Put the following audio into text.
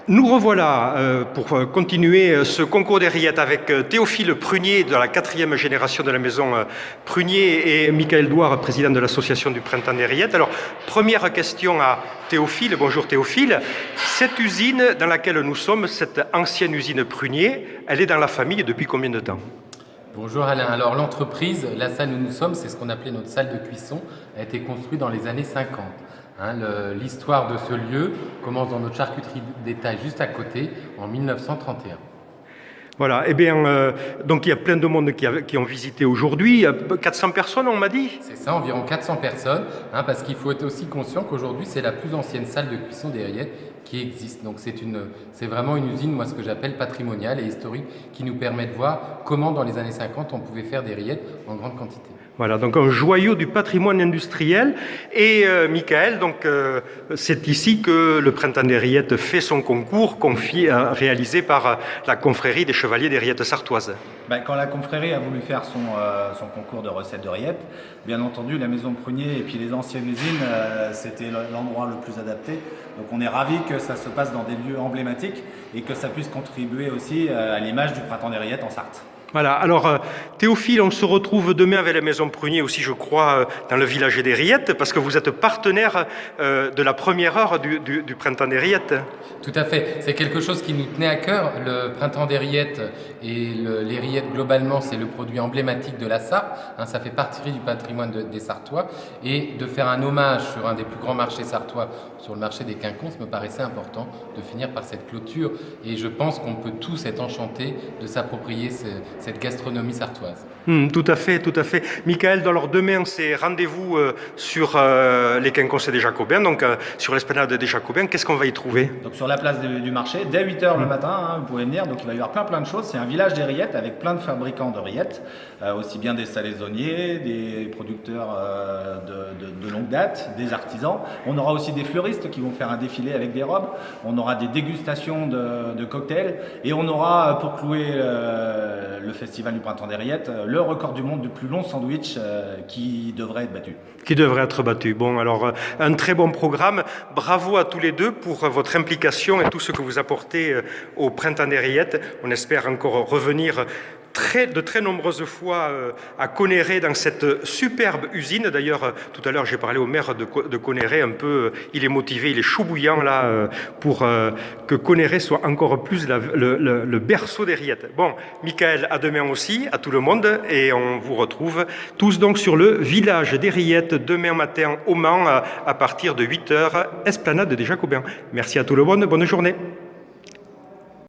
Nous revoilà pour continuer ce concours des rillettes avec Théophile Prunier de la 4e génération de la maison Prunier et Michael Douard, président de l'association du Printemps des rillettes. Alors, première question à Théophile. Bonjour Théophile. Cette usine dans laquelle nous sommes, cette ancienne usine Prunier, elle est dans la famille depuis combien de temps ? Bonjour Alain. Alors l'entreprise, la salle où nous sommes, c'est ce qu'on appelait notre salle de cuisson, a été construite dans les années 50. L'histoire de ce lieu commence dans notre charcuterie d'étage juste à côté en 1931. Voilà, eh bien, donc il y a plein de monde qui ont visité aujourd'hui. 400 personnes, on m'a dit ? C'est ça, environ 400 personnes, parce qu'il faut être aussi conscient qu'aujourd'hui, c'est la plus ancienne salle de cuisson des rillettes qui existe. Donc c'est vraiment une usine, moi ce que j'appelle patrimoniale et historique, qui nous permet de voir comment dans les années 50, on pouvait faire des rillettes en grande quantité. Voilà, donc un joyau du patrimoine industriel. Et Michael, donc c'est ici que le Printemps des rillettes fait son concours réalisé par la confrérie des chevaliers des rillettes sartoises. Quand la confrérie a voulu faire son concours de recettes de rillettes, bien entendu la maison Prunier et puis les anciennes usines, c'était l'endroit le plus adapté. Donc on est ravis que ça se passe dans des lieux emblématiques et que ça puisse contribuer aussi à l'image du Printemps des rillettes en Sarthe. Voilà, alors Théophile, on se retrouve demain avec la maison Prunier aussi, je crois, dans le village des rillettes, parce que vous êtes partenaire de la première heure du Printemps des rillettes. Tout à fait, c'est quelque chose qui nous tenait à cœur. Le Printemps des rillettes et les rillettes globalement, c'est le produit emblématique de la Sarthe, ça fait partie du patrimoine des Sartois, et de faire un hommage sur un des plus grands marchés sartois, sur le marché des Quinconces, me paraissait important de finir par cette clôture, et je pense qu'on peut tous être enchantés de s'approprier cette gastronomie sartoise. Tout à fait, tout à fait. Michael, alors demain, c'est rendez-vous sur les Quinconces des Jacobins, donc sur l'esplanade des Jacobins. Qu'est-ce qu'on va y trouver ? Donc sur la place du marché, dès 8h le matin, vous pouvez venir. Donc il va y avoir plein de choses. C'est un village des rillettes avec plein de fabricants de rillettes, aussi bien des salaisonniers, des producteurs de longue date, des artisans. On aura aussi des fleuristes qui vont faire un défilé avec des robes. On aura des dégustations de cocktails. Et on aura, pour clouer le festival du Printemps des rillettes, le record du monde du plus long sandwich qui devrait être battu. Qui devrait être battu. Bon, alors, un très bon programme. Bravo à tous les deux pour votre implication et tout ce que vous apportez au Printemps des rillettes. On espère encore revenir de très nombreuses fois à Conneré dans cette superbe usine. D'ailleurs, tout à l'heure, j'ai parlé au maire de Conneré un peu. Il est motivé, il est chaud bouillant là pour que Conneré soit encore plus le berceau des rillettes. Bon, Michael, à demain aussi, à tout le monde, et on vous retrouve tous donc sur le village des rillettes demain matin au Mans à partir de 8h, esplanade des Jacobins. Merci à tout le monde, bonne journée.